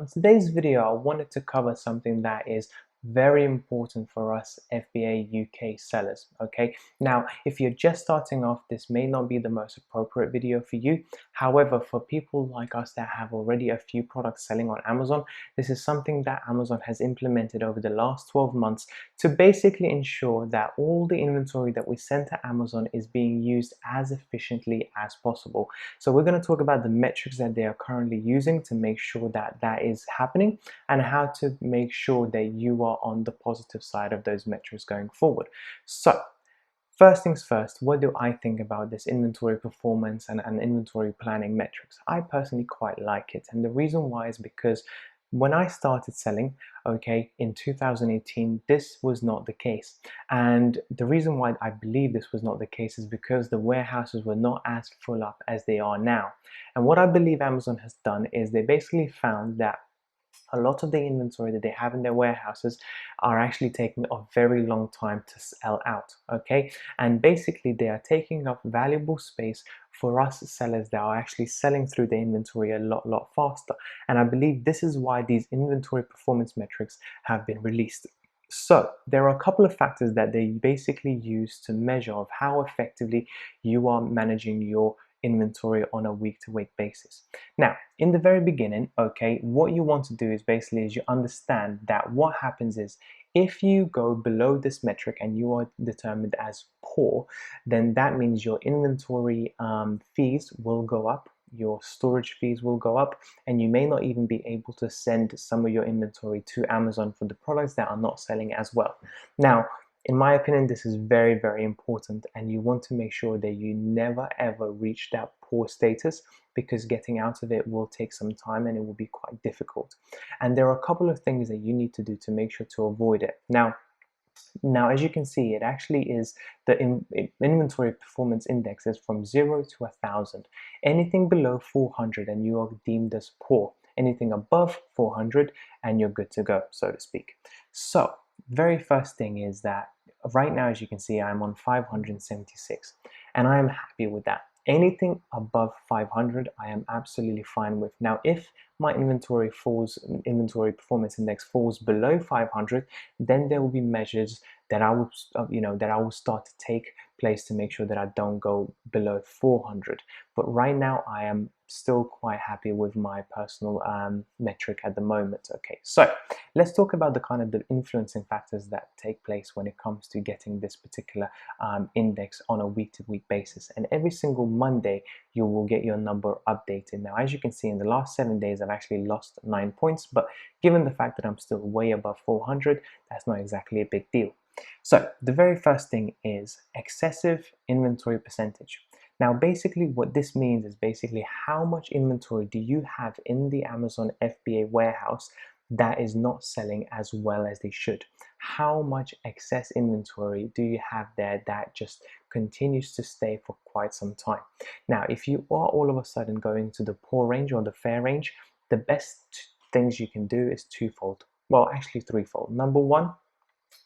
on today's video, I wanted to cover something that is very important for us FBA UK sellers. Okay, now if you're just starting off, this may not be the most appropriate video for you. However, for people like us that have already a few products selling on Amazon, this is something that Amazon has implemented over the last 12 months to basically ensure that all the inventory that we send to Amazon is being used as efficiently as possible. So we're going to talk about the metrics that they are currently using to make sure that that is happening, and how to make sure that you are on the positive side of those metrics going forward. So first things first, what do I think about this inventory performance and inventory planning metrics? I personally quite like it, and the reason why is because when I started selling, okay, in 2018, this was not the case. And the reason why I believe this was not the case is because the warehouses were not as full up as they are now. And what I believe Amazon has done is they basically found that a lot of the inventory that they have in their warehouses are actually taking a very long time to sell out, okay? And basically they are taking up valuable space for us sellers that are actually selling through the inventory a lot faster. And I believe this is why these inventory performance metrics have been released. So there are a couple of factors that they basically use to measure of how effectively you are managing your inventory on a week-to-week basis. Now, in the very beginning, okay, what you want to do is basically you understand that what happens is if you go below this metric and you are determined as poor, then that means your inventory fees will go up, your storage fees will go up, and you may not even be able to send some of your inventory to Amazon for the products that are not selling as well. Now, in my opinion, this is very important, and you want to make sure that you never ever reach that poor status, because getting out of it will take some time and it will be quite difficult. And there are a couple of things that you need to do to make sure to avoid it. Now, as you can see, it actually is the inventory performance index is from 0 to 1,000. Anything below 400 and you are deemed as poor. Anything above 400 and you're good to go, so to speak. So very first thing is that right now, as you can see, I'm on 576 and I am happy with that. Anything above 500 I am absolutely fine with. Now if my inventory performance index falls below 500, then there will be measures that I will that I will start to take place to make sure that I don't go below 400. But right now I am still quite happy with my personal metric at the moment. Okay, so let's talk about the influencing factors that take place when it comes to getting this particular index on a week-to-week basis. And every single Monday you will get your number updated. Now as you can see, in the last 7 days I've actually lost 9 points, but given the fact that I'm still way above 400, that's not exactly a big deal. So the very first thing is excessive inventory percentage. Now basically what this means is basically how much inventory do you have in the Amazon FBA warehouse that is not selling as well as they should. How much excess inventory do you have there that just continues to stay for quite some time? Now if you are all of a sudden going to the poor range or the fair range, the best things you can do is twofold. Well, actually threefold. Number one,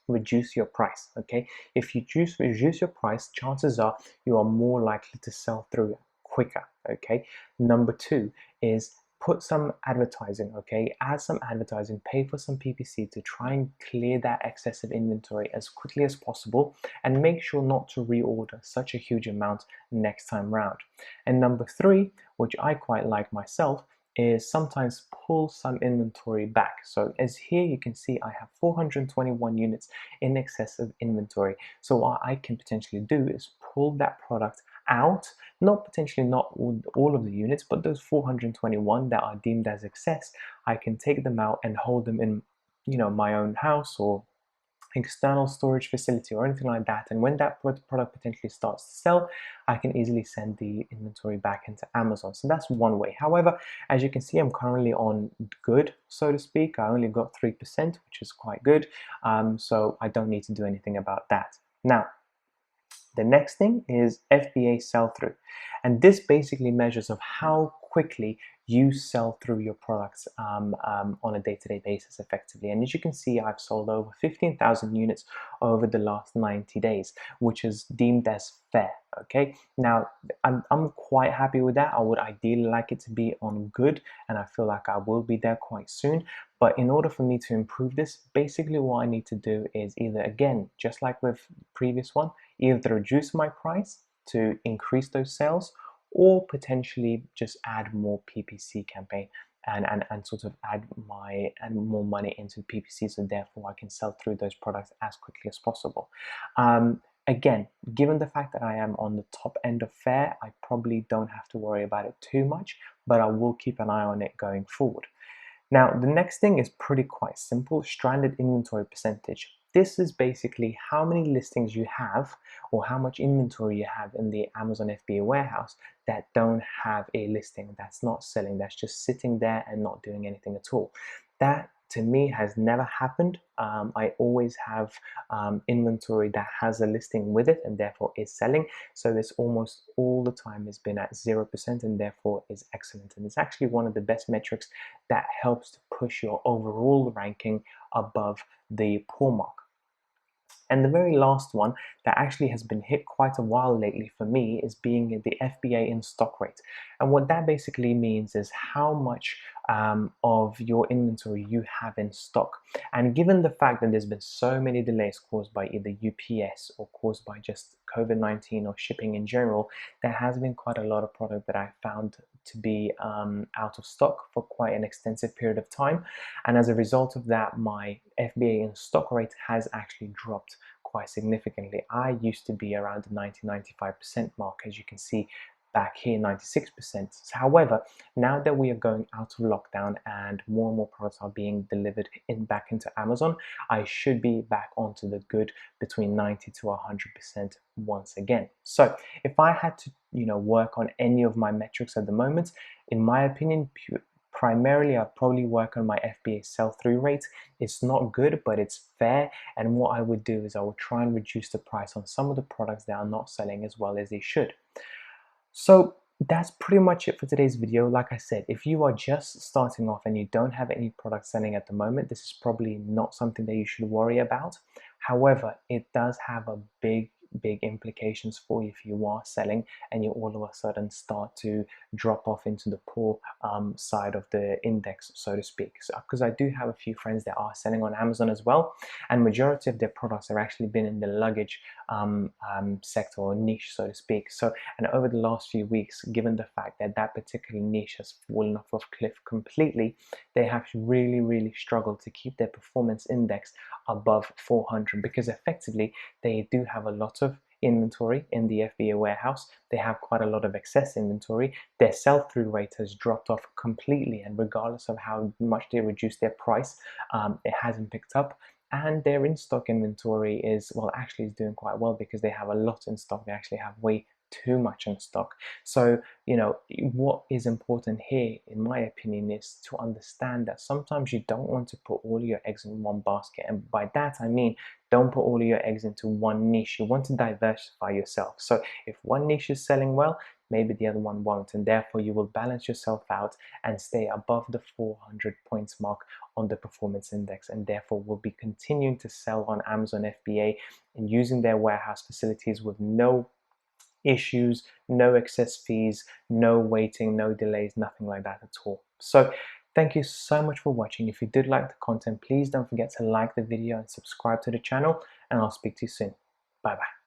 reduce your price. Okay, if you reduce your price, chances are you are more likely to sell through quicker. Okay, number two is put some advertising. Okay, add some advertising, pay for some PPC to try and clear that excessive inventory as quickly as possible, and make sure not to reorder such a huge amount next time round. And number three, which I quite like myself, is sometimes pull some inventory back. So as here you can see, I have 421 units in excess of inventory. So what I can potentially do is pull that product out, potentially not all of the units, but those 421 that are deemed as excess, I can take them out and hold them in my own house or external storage facility or anything like that. And when that product potentially starts to sell, I can easily send the inventory back into Amazon. So that's one way. However, as you can see, I'm currently on good, so to speak. I only got 3%, which is quite good. So I don't need to do anything about that. Now, the next thing is FBA Sell Through. And this basically measures of how quickly you sell through your products on a day-to-day basis effectively. And as you can see, I've sold over 15,000 units over the last 90 days, which is deemed as fair. Okay, now I'm quite happy with that. I would ideally like it to be on good, and I feel like I will be there quite soon. But in order for me to improve this, basically what I need to do is either, again, just like with the previous one, either reduce my price to increase those sales, or potentially just add more PPC campaign and sort of add more money into PPC, so therefore I can sell through those products as quickly as possible. Again, given the fact that I am on the top end of fair, I probably don't have to worry about it too much, but I will keep an eye on it going forward. Now, the next thing is quite simple, stranded inventory percentage. This is basically how many listings you have or how much inventory you have in the Amazon FBA warehouse that don't have a listing, that's not selling, that's just sitting there and not doing anything at all. That to me has never happened. I always have inventory that has a listing with it and therefore is selling. So this almost all the time has been at 0% and therefore is excellent. And it's actually one of the best metrics that helps to push your overall ranking above the poor mark. And the very last one that actually has been hit quite a while lately for me is being the FBA in stock rate. And what that basically means is how much of your inventory you have in stock. And given the fact that there's been so many delays caused by either UPS or caused by just COVID-19 or shipping in general, there has been quite a lot of product that I found to be out of stock for quite an extensive period of time. And as a result of that, my FBA in stock rate has actually dropped quite significantly. I used to be around the 90-95% mark, as you can see back here, 96%. However, now that we are going out of lockdown and more products are being delivered back into Amazon, I should be back onto the good between 90 to 100% once again. So if I had to work on any of my metrics at the moment, in my opinion, primarily I'd probably work on my FBA sell through rate. It's not good, but it's fair. And what I would do is I would try and reduce the price on some of the products that are not selling as well as they should. So that's pretty much it for today's video. Like I said, if you are just starting off and you don't have any products selling at the moment, this is probably not something that you should worry about. However, it does have a big implications for you if you are selling and you all of a sudden start to drop off into the poor side of the index, so to speak. So, because I do have a few friends that are selling on Amazon as well, and majority of their products have actually been in the luggage sector or niche, so to speak. So, and over the last few weeks, given the fact that that particular niche has fallen off a cliff completely, they have really struggled to keep their performance index above 400, because effectively they do have a lot of inventory in the FBA warehouse. They have quite a lot of excess inventory. Their sell-through rate has dropped off completely, and regardless of how much they reduce their price, it hasn't picked up. And their in-stock inventory is, well, actually is doing quite well because they have a lot in stock. They actually have way too much in stock. So, what is important here, in my opinion, is to understand that sometimes you don't want to put all your eggs in one basket. And by that, I mean, don't put all your eggs into one niche. You want to diversify yourself. So if one niche is selling well, maybe the other one won't. And therefore, you will balance yourself out and stay above the 400 points mark on the performance index. And therefore, will be continuing to sell on Amazon FBA and using their warehouse facilities with no issues, no excess fees, no waiting, no delays, nothing like that at all. So thank you so much for watching. If you did like the content, please don't forget to like the video and subscribe to the channel, and I'll speak to you soon. Bye bye.